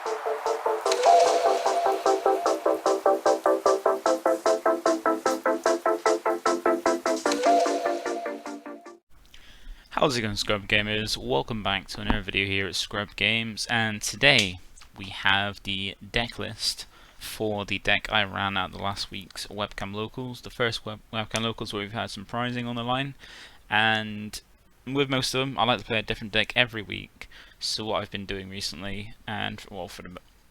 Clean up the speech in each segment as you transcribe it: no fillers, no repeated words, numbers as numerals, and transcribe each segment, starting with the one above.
How's it going, Scrub Gamers? Welcome back to another video here at Scrub Games, and today we have the deck list for the deck I ran out the last week's Webcam Locals, the first Webcam Locals where we've had some prizing on the line. And with most of them, I like to play a different deck every week. So what I've been doing recently, and well for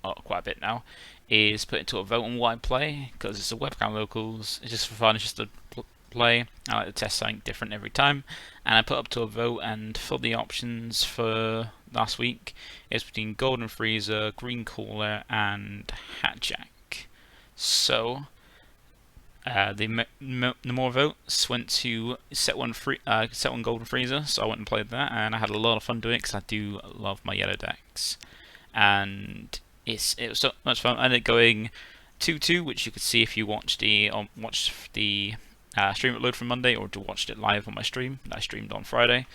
quite a bit now, is put into a vote on what I play, because it's a Webcam Locals. It's just for fun. It's just a play. I like to test something different every time, and I put up to a vote, and for the options for last week it's between Golden Frieza, Green Caller and Hatjack. So the more votes went to set one Golden Frieza, so I went and played that, and I had a lot of fun doing it because I do love my yellow decks, and it was so much fun. I ended up going 2-2, which you could see if you watched the stream upload from Monday, or to watched it live on my stream that I streamed on Friday.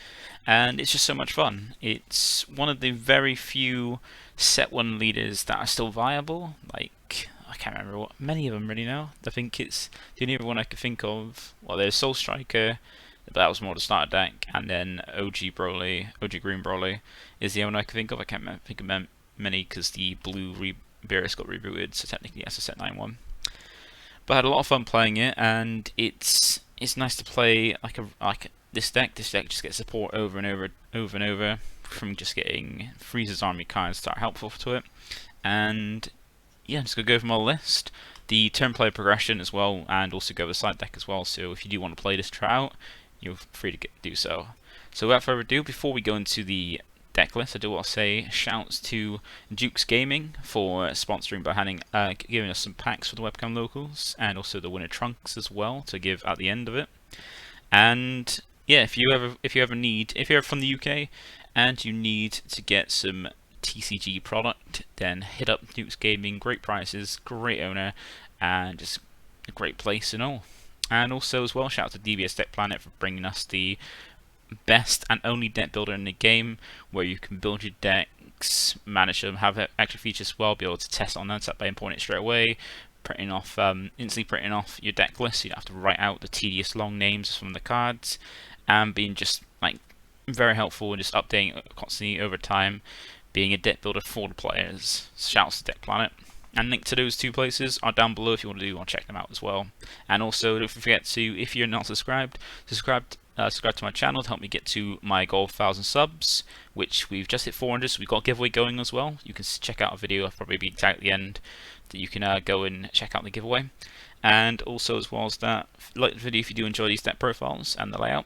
And it's just so much fun. It's one of the very few set one leaders that are still viable. Like, I can't remember what many of them really now. I think it's the only other one I could think of. Well, there's Soul Striker, but that was more the starter deck, and then OG Green Broly is the only one I could think of. I can't think of many because the blue Beerus got rebooted, so technically that's a set 9 one. But I had a lot of fun playing it, and it's nice to play like this deck. This deck just gets support over and over from just getting Frieza's army cards that are helpful to it. And yeah, I'm just gonna go over my list, the turn play progression as well, and also go over the side deck as well. So if you do want to play this try out, you're free to do so. So without further ado, before we go into the deck list, I do want to say shouts to Duke's Gaming for sponsoring by giving us some packs for the Webcam Locals, and also the winner trunks as well to give at the end of it. And yeah, if you're ever from the UK and you need to get some TCG product, then hit up Duke's Gaming. Great prices, great owner, and just a great place and all. And also as well, shout out to DBS Deck Planet for bringing us the best and only deck builder in the game, where you can build your decks, manage them, have extra features as well, be able to test on that by importing it straight away, instantly printing off your deck list, so you don't have to write out the tedious long names from the cards, and being just like very helpful and just updating constantly over time, being a deck builder for the players. Shouts to Deck Planet. And link to those two places are down below if you want to check them out as well. And also don't forget to, if you're not subscribed to my channel to help me get to my goal of 1,000 subs, which we've just hit 400, so we've got a giveaway going as well. You can check out a video, I'll probably be tagged at the end, that you can go and check out the giveaway. And also as well as that, like the video if you do enjoy these deck profiles and the layout.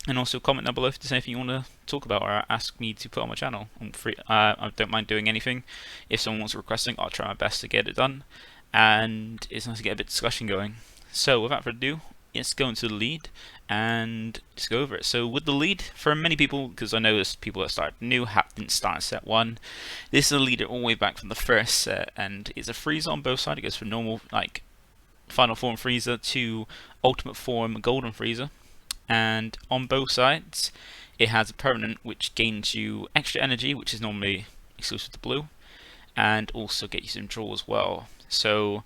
And also comment down below if there's anything you want to talk about or ask me to put on my channel. I'm free. I don't mind doing anything. If someone wants requesting, I'll try my best to get it done. And it's nice to get a bit of discussion going. So without further ado, let's go into the lead and just go over it. So with the lead, for many people, because I know there's people that started new, didn't start in set 1, this is a leader all the way back from the first set, and it's a Frieza on both sides. It goes from normal, like final form Frieza, to ultimate form Golden Frieza. And on both sides, it has a permanent which gains you extra energy, which is normally exclusive to blue, and also get you some draw as well. So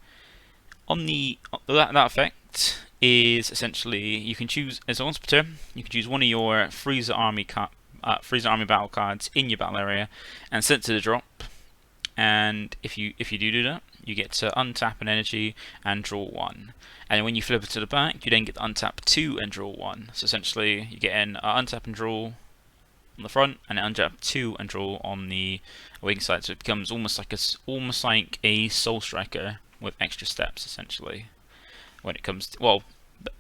on that effect is essentially you can choose, as once per turn, you can choose one of your Frieza army battle cards in your battle area and send it to the drop. And if you do that, you get to untap an energy and draw 1. And when you flip it to the back, you then get to untap 2 and draw 1. So essentially, you get an untap and draw on the front, and an untap 2 and draw on the awakening side. So it becomes almost like a Soul Striker with extra steps, essentially. When it comes to, well,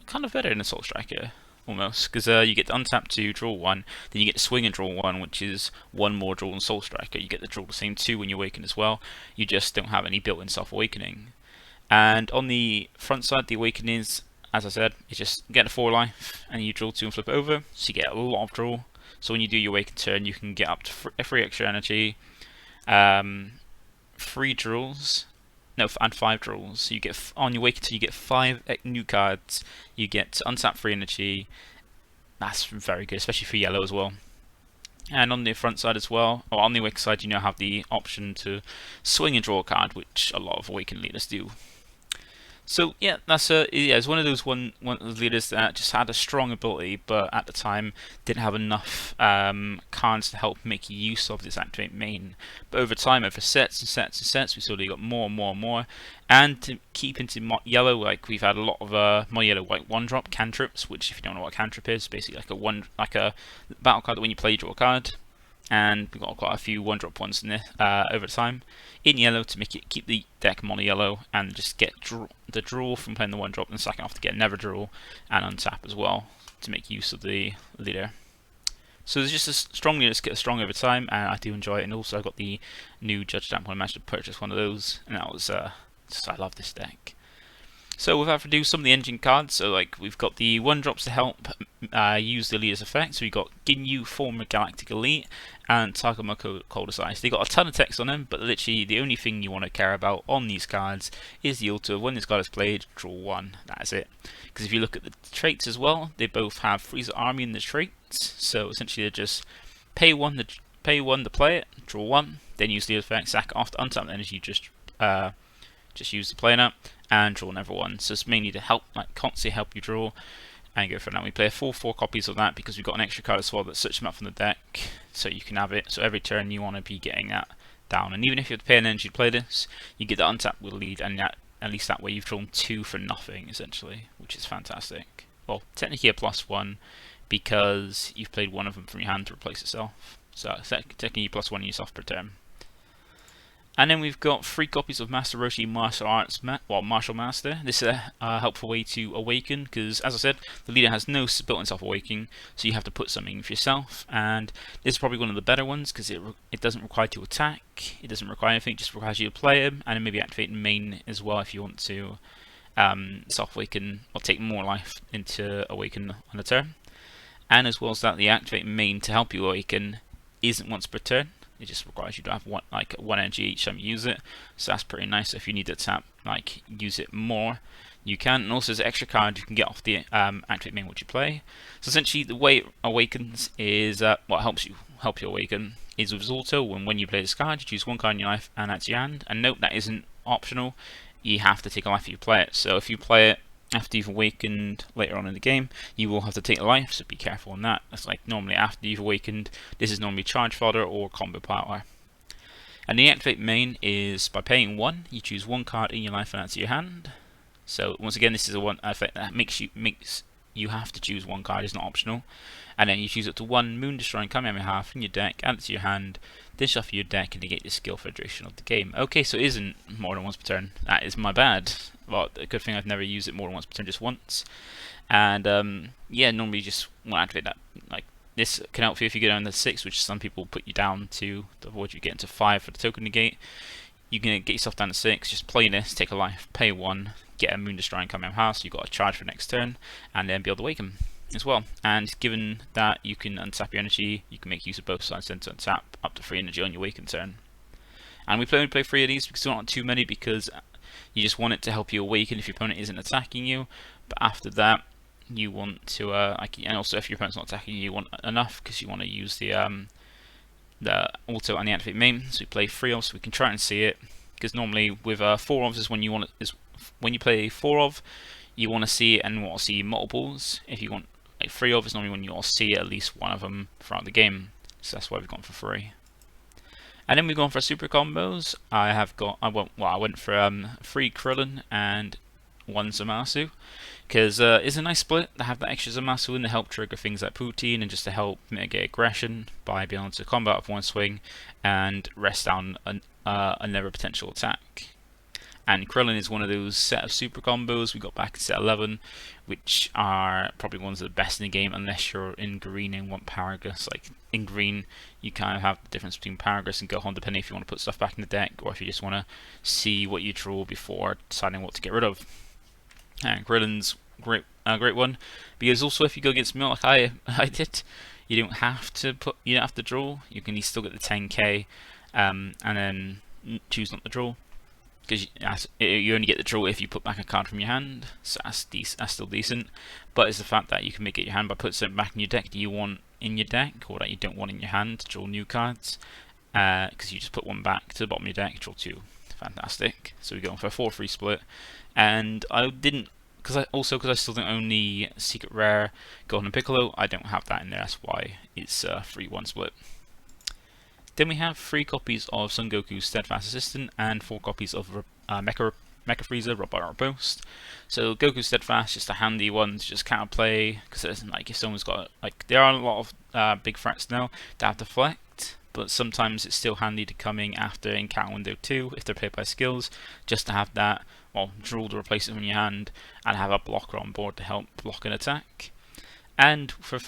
kind of better than a Soul Striker, almost, because you get to untap 2, draw 1, then you get to swing and draw 1, which is 1 more draw than Soul Striker. You get to draw the same 2 when you awaken as well. You just don't have any built-in self-awakening. And on the front side, the awakenings, as I said, is just get a 4 life, and you draw 2 and flip it over, so you get a lot of draw. So when you do your awaken turn, you can get up to 3 extra energy, 3 draws, and 5 draws. So you get on your awaken turn, you get 5 new cards. You get to untap 3 energy. That's very good, especially for yellow as well. And on the front side as well, or on the Awaken side, you now have the option to swing and draw a card, which a lot of Awaken leaders do. So yeah, it's one of those one of the leaders that just had a strong ability, but at the time didn't have enough cards to help make use of this activate main. But over time, over sets and sets and sets, we slowly got more and more and more. And to keep into yellow, like we've had a lot of more yellow white 1-drop cantrips, which if you don't know what a cantrip is, basically like a battle card that when you play, you draw a card. And we've got quite a few 1-drop ones in there over time in yellow to make it keep the deck mono yellow and just get the draw from playing the 1-drop and second off to get never draw and untap as well to make use of the leader. So there's just a strong leader that's get strong over time, and I do enjoy it. And also I got the new Judge Stamp when I managed to purchase one of those, and that was I love this deck. So without further ado, some of the engine cards. So like we've got the 1-drops to help use the leader's effect. So we've got Ginyu, former Galactic Elite, and Takamoko Coldest Ice. They got a ton of text on them, but literally the only thing you want to care about on these cards is the auto. When this card is played, draw 1. That is it. Because if you look at the traits as well, they both have Frieza Army in the traits. So essentially they're just pay 1 to play it, draw 1, then use the effect, sack it off to untap the energy, just use the player and draw another one. So it's mainly to help, like constantly help you draw and go for that. We play 4 copies of that because we've got an extra card as well that switches them up from the deck, so you can have it. So every turn you want to be getting that down, and even if you have to pay an energy to play this, you get the untap with lead, and that, at least that way you've drawn 2 for nothing essentially, which is fantastic. Well, technically a +1 because you've played one of them from your hand to replace itself. So technically +1 yourself per turn. And then we've got 3 copies of Master Roshi Martial Master. This is a helpful way to awaken, because as I said, the leader has no built-in self-awakening, so you have to put something for yourself. And this is probably one of the better ones, because it doesn't require you to attack, it doesn't require anything, it just requires you to play him, and then maybe activate main as well if you want to self-awaken, or take more life into awaken on a turn. And as well as that, the activate main to help you awaken isn't once per turn. It just requires you to have one energy each time you use it, so that's pretty nice. If you need to tap, use it more, you can. And also, as an extra card, you can get off the activate main what you play. So essentially, the way it awakens is what help you awaken is with auto. When you play this card, you choose 1 card in your life and add to your hand. And note that isn't optional. You have to take a life if you play it. So if you play it after you've awakened later on in the game, you will have to take a life, so be careful on that. That's like normally after you've awakened. This is normally charge fodder or combo power. And the activate main is by paying 1, you choose 1 card in your life and add to your hand. So once again, this is a one effect that makes you have to choose 1 card, it's not optional. And then you choose up to 1 Moon Destroying Kamehameha from your deck, add it to your hand, then shuffle your deck and negate the skill for the duration of the game. Okay, so it isn't more than once per turn. That is my bad. Well, a good thing I've never used it more than once per turn, just once. And yeah, normally just want to activate that. Like this can help you if you go down to 6, which some people put you down to avoid you getting to 5 for the token negate. You can get yourself down to 6, just play this, take a life, pay 1, get a Moon Destroying Kamehameha, so you've got a charge for next turn, and then be able to awaken as well. And given that you can untap your energy, you can make use of both sides then to untap up to 3 energy on your awaken turn. And we only play 3 of these because we don't want too many, because you just want it to help you awaken if your opponent isn't attacking you. But after that, you want to and also if your opponent's not attacking you, you want enough because you want to use the auto and the activate main. So we play 3 of, so we can try and see it. Because normally with 4 of is when you want it, when you play 4 of, you want to see it and want to see multiples. If you want 3 of is normally when you want to see at least one of them throughout the game. So that's why we've gone for 3. And then we've gone for super combos. I went for 3 Krillin and 1 Zamasu, because it's a nice split to have that extra Zamasu in to help trigger things like Putine and just to help mitigate aggression by being able to combat with 1 swing and rest down another potential attack. And Krillin is one of those set of super combos we got back in set 11, which are probably ones of the best in the game unless you're in green and want Paragus. Like in green, you kind of have the difference between Paragus and Gohan, depending if you want to put stuff back in the deck or if you just want to see what you draw before deciding what to get rid of. And Krillin's great one, because also if you go against Mill like I did, you don't have to draw. You can still get the 10k, and then choose not to draw. Because you only get the draw if you put back a card from your hand, so that's still decent. But it's the fact that you can make it your hand by putting something back in your deck that you want in your deck or that you don't want in your hand to draw new cards, because you just put one back to the bottom of your deck, draw two. Fantastic. So we're going for a 4-3 split, and I didn't, because I still don't own the secret rare Golden Piccolo. I don't have that in there. That's why it's a 3-1 split. Then we have 3 copies of Son Goku's Steadfast Assistant and 4 copies of Mecha Frieza, Robotic Post. So Goku's Steadfast, just a handy one to just counterplay, because like if someone's got, like, there are a lot of big threats now that have deflect, but sometimes it's still handy to come in after encounter window 2 if they're played by skills, just to have that, well, draw to replace it from your hand and have a blocker on board to help block an attack. And for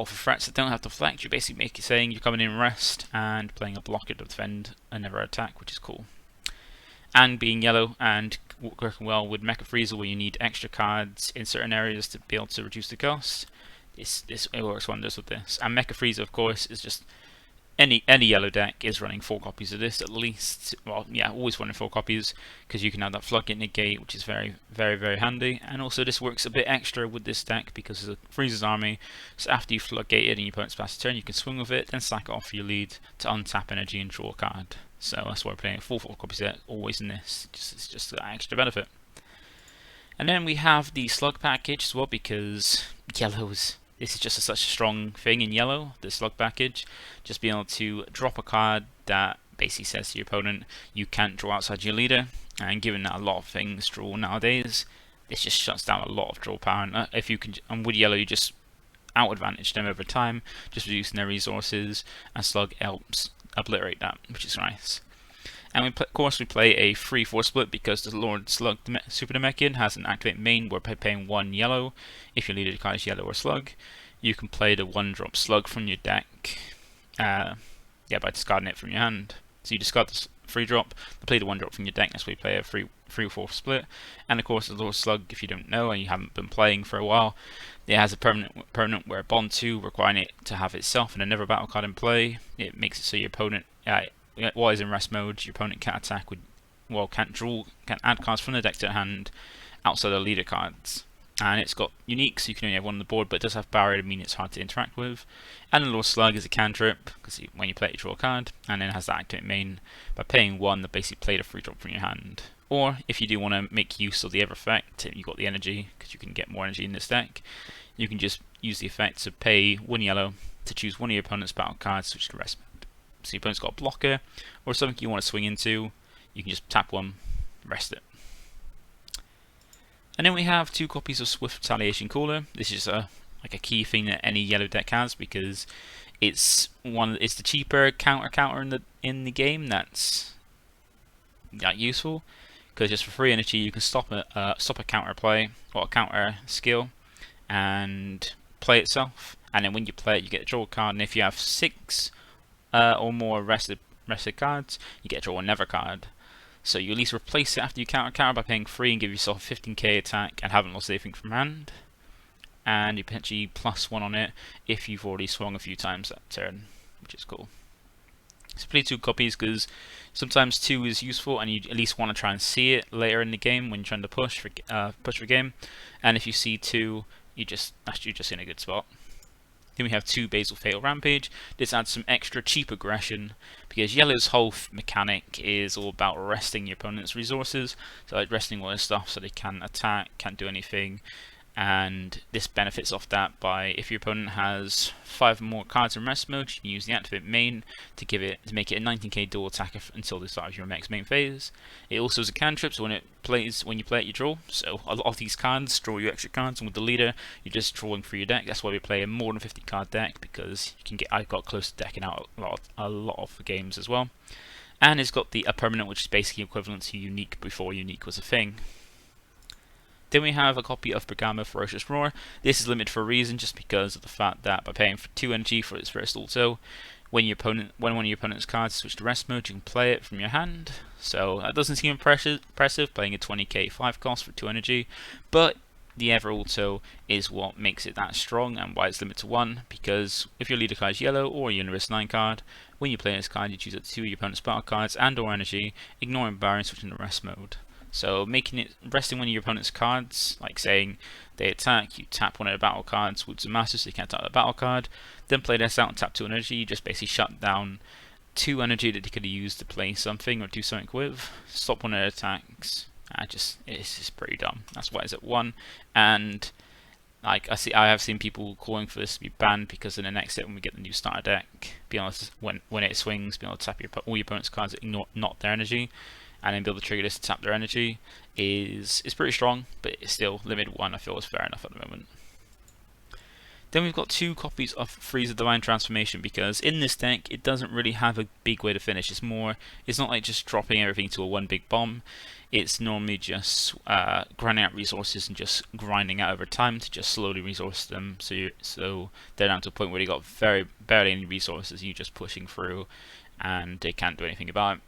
threats that don't have deflect, you basically make it saying you're coming in rest and playing a blocker to defend another attack, which is cool. And being yellow and working well with Mecha Frieza, where you need extra cards in certain areas to be able to reduce the cost, it works wonders with this. And Mecha Frieza, of course, is just any yellow deck is running 4 copies of this at least. Well, yeah, always running 4 copies, because you can have that floodgate negate, which is very, very, very handy. And also this works a bit extra with this deck because of Frieza's army. So after you floodgated and your opponent's passed a turn, you can swing with it, then sack it off for your lead to untap energy and draw a card. So that's why we're playing 4 copies of it, always in this. It's just that extra benefit. And then we have the slug package as well, because yellows. This is just such a strong thing in yellow, the slug package. Just being able to drop a card that basically says to your opponent, you can't draw outside your leader. And given that a lot of things draw nowadays, this just shuts down a lot of draw power. And if you can, and with yellow, you just out advantage them over time, just reducing their resources, and slug helps obliterate that, which is nice. And of course we play a 3-4 split because the Lord Slug Super Namekian has an activate main where by paying 1 yellow, if your leader card is yellow or slug, you can play the 1-drop slug from your deck, by discarding it from your hand. So you discard the 3-drop, play the 1-drop from your deck, that's why you play a 3-4 split. And of course the Lord Slug, if you don't know and you haven't been playing for a while, it has a permanent where Bond 2, requiring it to have itself and another battle card in play. It makes it so your opponent, while he's in rest mode, your opponent can't attack with, can't add cards from the deck to the hand outside the leader cards. And it's got unique, so you can only have one on the board, but it does have barrier to mean it's hard to interact with. And the Lord Slug is a cantrip, because when you play it, you draw a card, and then it has that activate main. By paying 1, that basically play the 3-drop from your hand. Or if you do want to make use of the other effect, you've got the energy, because you can get more energy in this deck, you can just use the effect to pay 1 yellow to choose one of your opponent's battle cards, switch to rest mode. So your opponent's got a blocker, or something you want to swing into, you can just tap 1, rest it. And then we have 2 copies of Swift Retaliation Caller. This is a key thing that any yellow deck has, because it's the cheaper counter in the game that's useful. Because just for 3 energy, you can stop a counter play or a counter skill and play itself. And then when you play it, you get to draw a card. And if you have 6 or more rested cards, you get to draw another card. So you at least replace it after you counter by paying 3 and give yourself a 15k attack and haven't lost anything from hand. And you potentially +1 on it if you've already swung a few times that turn, which is cool. So play 2 copies because sometimes 2 is useful and you at least want to try and see it later in the game when you're trying to push for game. And if you see 2, you're just in a good spot. Then we have 2 Basil Fatal Rampage. This adds some extra cheap aggression because yellow's whole mechanic is all about resting your opponent's resources. So like resting all their stuff so they can't attack, can't do anything. And this benefits off that by if your opponent has 5 more cards in rest mode, you can use the activate main to make it a 19k dual attacker until the start of your next main phase. It also is a cantrip, so when you play it, you draw. So a lot of these cards draw you extra cards, and with the leader, you're just drawing through your deck. That's why we play a more than 50 card deck, because you can get. I've got close to decking out a lot of the games as well. And it's got a permanent, which is basically equivalent to unique before unique was a thing. Then we have a copy of Bergamo Ferocious Roar. This is limited for a reason, just because of the fact that by paying for 2 energy for its first auto, when one of your opponent's cards switch to rest mode, you can play it from your hand. So that doesn't seem impressive, playing a 20k 5 cost for 2 energy, but the ever auto is what makes it that strong and why it's limited to 1, because if your leader card is yellow or your risk 9 card, when you play this card you choose up to 2 of your opponent's battle cards and or energy, ignoring barrier and switching to rest mode. So making it resting one of your opponent's cards, like saying they attack, you tap one of their battle cards with Zamasu so they can't tap the battle card, then play this out and tap 2 energy. You just basically shut down 2 energy that they could have used to play something or do something with, stop one of their attacks. It's just pretty dumb. That's why it's at 1. And like I have seen people calling for this to be banned because in the next set when we get the new starter deck, be honest, when it swings, being able to tap all your opponent's cards, ignore not their energy, and then be able to trigger this to tap their energy is pretty strong, but it's still limited 1. I feel is fair enough at the moment. Then we've got 2 copies of Frieza Divine Transformation, because in this deck it doesn't really have a big way to finish. It's not like just dropping everything to a one big bomb. It's normally just grinding out resources and just grinding out over time to just slowly resource them, so they're down to a point where they got barely any resources. You're just pushing through, and they can't do anything about it.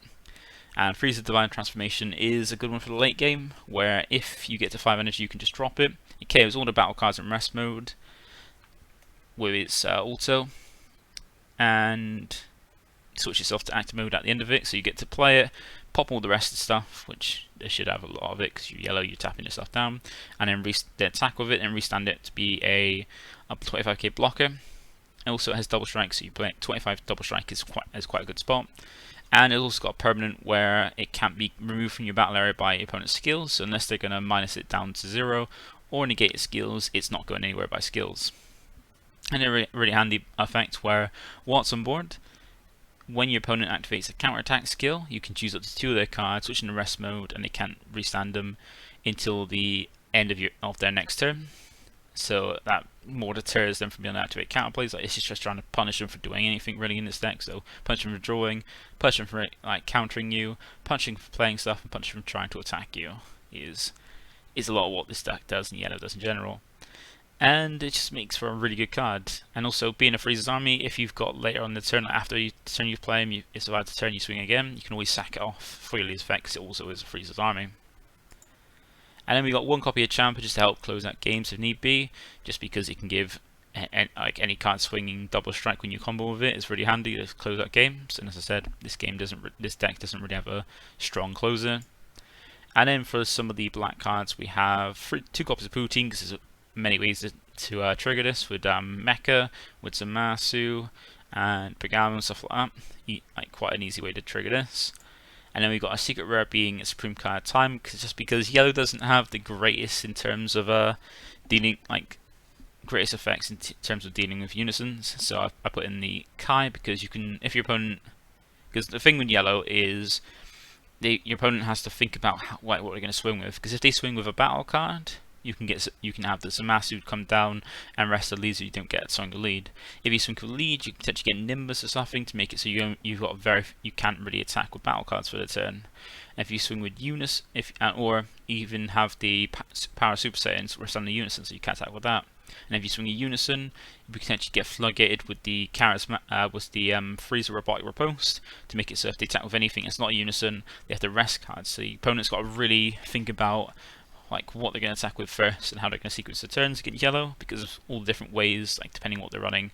And Frieza Divine Transformation is a good one for the late game, where if you get to 5 energy, you can just drop it. It KOs all the battle cards in rest mode with its auto, and switches off to active mode at the end of it, so you get to play it, pop all the rest of the stuff, which they should have a lot of it because you're yellow, you're tapping your stuff down, and then attack with it and restand it to be a up to 25k blocker. Also it has double strike, so you play 25 double strike is quite a good spot. And it's also got a permanent where it can't be removed from your battle area by your opponent's skills, so unless they're going to minus it down to 0 or negate its skills, it's not going anywhere by skills. And a really handy effect where, once on board, when your opponent activates a counterattack skill, you can choose up to 2 of their cards, switch into rest mode, and they can't restand them until the end of their next turn. So that more deters them from being able to activate counterplays. Like, it's just trying to punish them for doing anything really in this deck. So punch them for drawing, punch them for like countering you, punching for playing stuff, and punching for trying to attack you is a lot of what this deck does and yellow does in general. And it just makes for a really good card. And also, being a Frieza's army, if you've got later on the turn, like after the turn you play him, it's about to turn you swing again, you can always sack it off for your effect because it also is a Frieza's army. And then we got 1 copy of Champa just to help close out games if need be, just because it can give like any card swinging double strike when you combo with it. It's really handy to close out games. And as I said, this deck doesn't really have a strong closer. And then for some of the black cards, we have 2 copies of Putine, because there's many ways to trigger this with Mecha, with Zamasu, and Pagama and stuff like that. Like quite an easy way to trigger this. And then we've got a secret rare being a Supreme Card Time, just because yellow doesn't have the greatest in terms of dealing, like greatest effects in terms of dealing with unisons. So I put in the Kai because you can, if your opponent, because the thing with yellow is your opponent has to think about what they're going to swing with. Because if they swing with a battle card, you can have the Zamasu come down and rest the lead, so you don't get something to lead. If you swing with lead, you can potentially get Nimbus or something to make it so you can't really attack with battle cards for the turn. And if you swing with Unis, or even have the Power Super Saiyans rest on the Unison, so you can't attack with that. And if you swing a Unison, you can potentially get floodgated with the Frieza Robotic Riposte to make it so if they attack with anything that's not a Unison, they have to rest cards. So the opponent's got to really think about like what they're going to attack with first and how they're going to sequence the turns to get yellow, because of all the different ways, like depending on what they're running,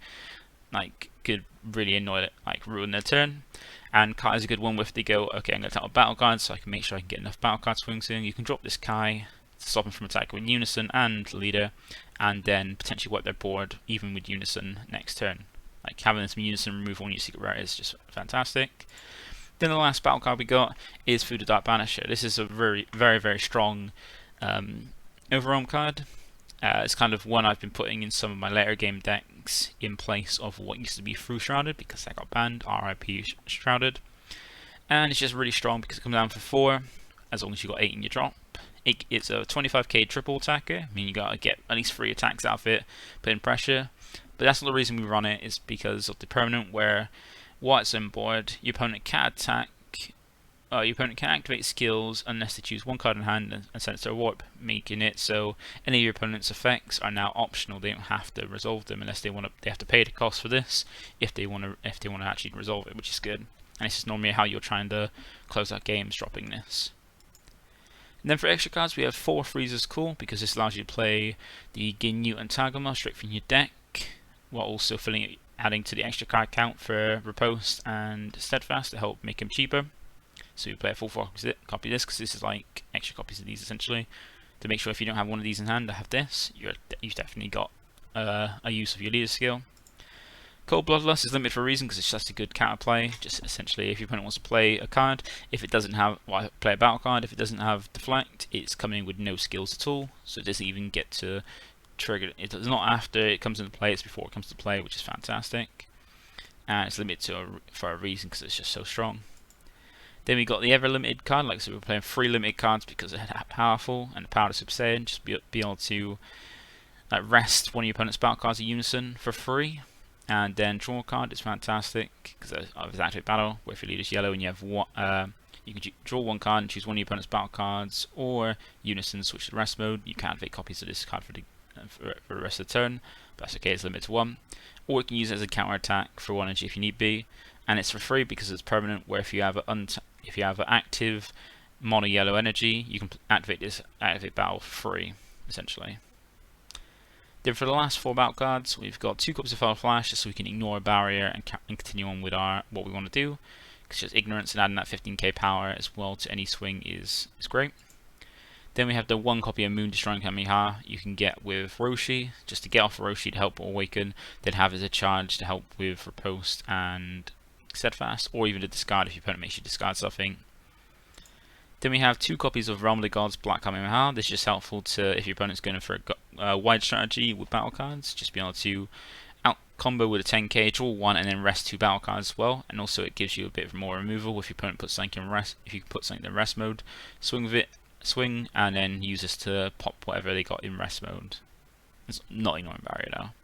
like could really annoy it, like ruin their turn. And Kai is a good one if they go, okay, I'm going to attack with battle cards, so I can make sure I can get enough battle card swings in. You can drop this Kai to stop them from attacking with Unison and Leader, and then potentially wipe their board even with Unison next turn. Like having this Unison remove one your secret rare is just fantastic. Then the last battle card we got is Food of Dark Banisher. This is a very, very, very strong overwhelm card. It's kind of one I've been putting in some of my later game decks in place of what used to be Through Shrouded, because that got banned, RIP Shrouded. And it's just really strong because it comes down for 4 as long as you got 8 in your drop. It's a 25k triple attacker. I mean, you gotta get at least 3 attacks out of it, put in pressure. But that's not the reason we run it, is because of the permanent where while it's on board, your opponent can't attack. Your opponent can activate skills unless they choose 1 card in hand and send it to a warp, making it so any of your opponent's effects are now optional. They don't have to resolve them unless they want to. They have to pay the cost for this if they want to actually resolve it, which is good. And this is normally how you're trying to close out games, dropping this. And then for extra cards, we have 4 Friezas Cool, because this allows you to play the Ginyu and Tagoma straight from your deck, while also adding to the extra card count for Riposte and Steadfast to help make them cheaper. So you play a full copy of this, because this is like extra copies of these essentially. To make sure if you don't have one of these in hand, I have this, you've definitely got a use of your leader skill. Cold Bloodlust is limited for a reason, because it's just a good counterplay. Just essentially, if your opponent wants to play a card, if it doesn't have, well, play a battle card, if it doesn't have Deflect, it's coming in with no skills at all, so it doesn't even get to trigger. It's not after it comes into play, it's before it comes to play, which is fantastic. And it's limited for a reason, because it's just so strong. Then we got the ever limited card, like so we're playing 3 limited cards because they're powerful, and the power to Super Saiyan, just be able to rest one of your opponent's battle cards in unison for free, and then draw a card. It's fantastic because of his active battle, where if your leader's yellow and you have one, you can draw one card and choose one of your opponent's battle cards, or unison switch to rest mode. You can activate copies of this card for the rest of the turn, but that's okay, it's limited to 1. Or you can use it as a counter attack for 1 energy if you need be, and it's for free because it's permanent, where if you have an active mono yellow energy, you can activate battle for free, essentially. Then for the last 4 battle cards, we've got 2 copies of Fell Flash, just so we can ignore a barrier and continue on with what we want to do. Because just ignorance and adding that 15k power as well to any swing is great. Then we have the 1 copy of Moon Destroying Kamehameha you can get with Roshi, just to get off Roshi to help awaken, then have as a charge to help with Riposte and Steadfast, or even to discard if your opponent makes you discard something. Then we have 2 copies of Realm of the Gods Black Kamehameha. This is just helpful to if your opponent's going for a wide strategy with battle cards, just be able to out combo with a 10k, draw 1, and then rest 2 battle cards as well. And also it gives you a bit more removal if your opponent puts something in rest. If you put something in rest mode, swing with it, and then use this to pop whatever they got in rest mode. It's not ignoring barrier now.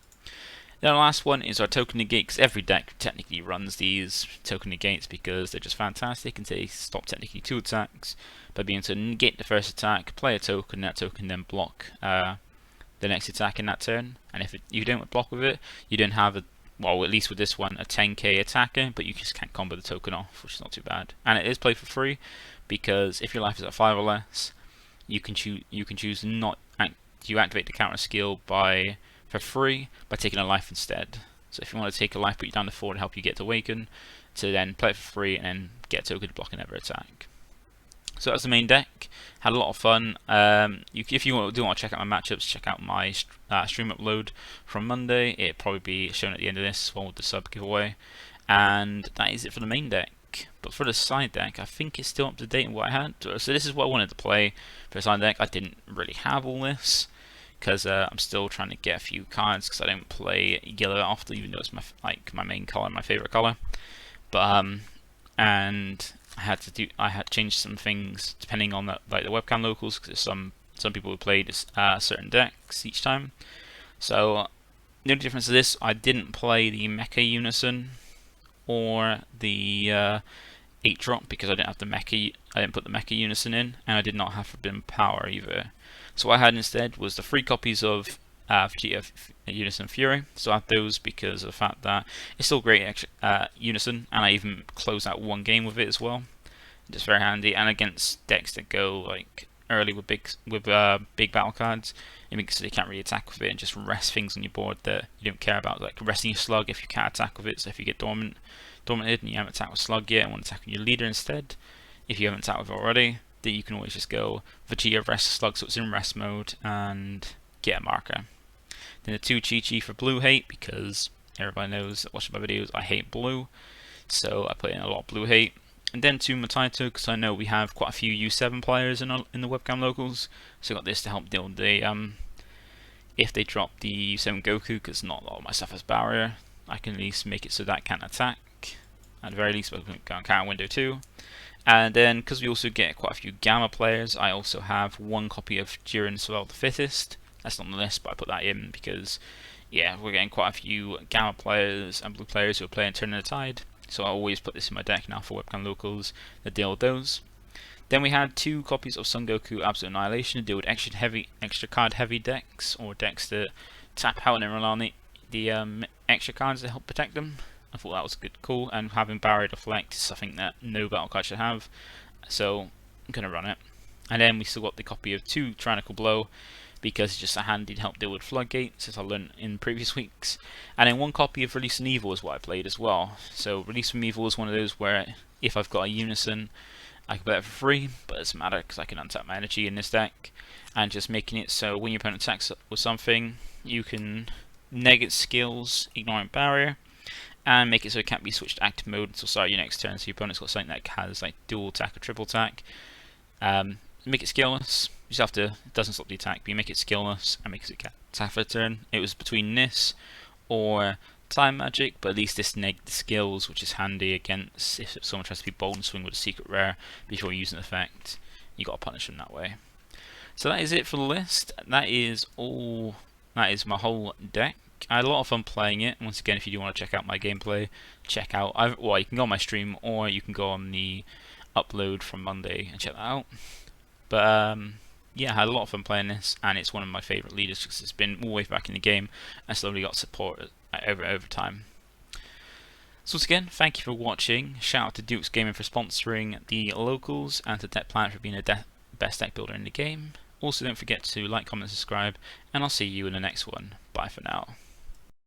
Then the last one is our token negate, because every deck technically runs these token negates because they're just fantastic and they stop technically 2 attacks by being able to negate the first attack, play a token, that token then block the next attack in that turn. And if you don't block with it, you don't have well, at least with this one, a 10k attacker, but you just can't combo the token off, which is not too bad. And it is played for free, because if your life is at 5 or less, you can choose not to activate the counter skill for free by taking a life instead. So if you want to take a life, put you down to 4 to help you get to awaken, to then play it for free and then get a token to block another attack. So that's the main deck. Had a lot of fun. If you do want to check out my matchups, check out my stream upload from Monday. It'll probably be shown at the end of this, one with the sub giveaway. And that is it for the main deck. But for the side deck, I think it's still up to date in what I had. So this is what I wanted to play for the side deck. I didn't really have all this, because I'm still trying to get a few cards, because I don't play yellow often, even though it's my main color, my favorite color. But and I had changed some things depending on the webcam locals, because some people who played certain decks each time. So the only difference is this: I didn't play the Mecha Unison or the 8-drop because I didn't have the Mecha. I didn't put the Mecha Unison in, and I did not have Forbidden Power either. So what I had instead was the 3 copies of Vegeta Unison Fury. So I had those because of the fact that it's still great Unison, and I even closed out 1 game with it as well. Just very handy, and against decks that go like early with big battle cards, it makes so they can't really attack with it and just rest things on your board that you don't care about, like resting your slug if you can't attack with it. So if you get dormanted and you haven't attacked with slug yet and want to attack on your leader instead, if you haven't attacked with it already, then you can always just go Vegeta rest slug so it's in rest mode and get a marker. Then the 2 Chi-Chi for blue hate, because everybody knows that watching my videos I hate blue, so I put in a lot of blue hate. And then 2 Mataito, because I know we have quite a few U7 players in the webcam locals, so I got this to help deal with the if they drop the U7 Goku, because not a lot of my stuff has barrier, I can at least make it so that can't attack. At the very least, we can go on counter window 2. And then, because we also get quite a few Gamma players, I also have 1 copy of Jiren Survival the Fittest. That's not on the list, but I put that in because, yeah, we're getting quite a few Gamma players and blue players who are playing Turn of the Tide. So I always put this in my deck now for webcam locals that deal with those. Then we had 2 copies of Son Goku Absolute Annihilation to deal with extra card heavy decks, or decks that tap out and then rely on the extra cards to help protect them. I thought that was cool, and having Barrier Deflect is something that no battle card should have, so I'm going to run it. And then we still got the copy of 2 Tyrannical Blow, because it's just a handy to help deal with Floodgates, as I learned in previous weeks. And then 1 copy of Release from Evil is what I played as well. So Release from Evil is one of those where if I've got a Unison I can play it for free, but it doesn't matter because I can untap my energy in this deck, and just making it so when your opponent attacks with something, you can negate skills, ignoring barrier, and make it so it can't be switched to active mode until start your next turn. So your opponent's got something that has like dual attack or triple attack. Make it skillless. You just have to. It doesn't stop the attack, but you make it skillless and make it attack for a turn. It was between this or time magic, but at least this negates the skills, which is handy against if someone tries to be bold and swing with a secret rare before using an effect. You got to punish them that way. So that is it for the list. That is all. That is my whole deck. I had a lot of fun playing it. Once again, if you do want to check out my gameplay, check out. Well, you can go on my stream, or you can go on the upload from Monday and check that out. But yeah, I had a lot of fun playing this, and it's one of my favourite leaders because it's been all the way back in the game and slowly got support over time. So once again, thank you for watching. Shout out to Duke's Gaming for sponsoring the locals, and to Deck Planet for being the best deck builder in the game. Also, don't forget to like, comment, subscribe, and I'll see you in the next one. Bye for now.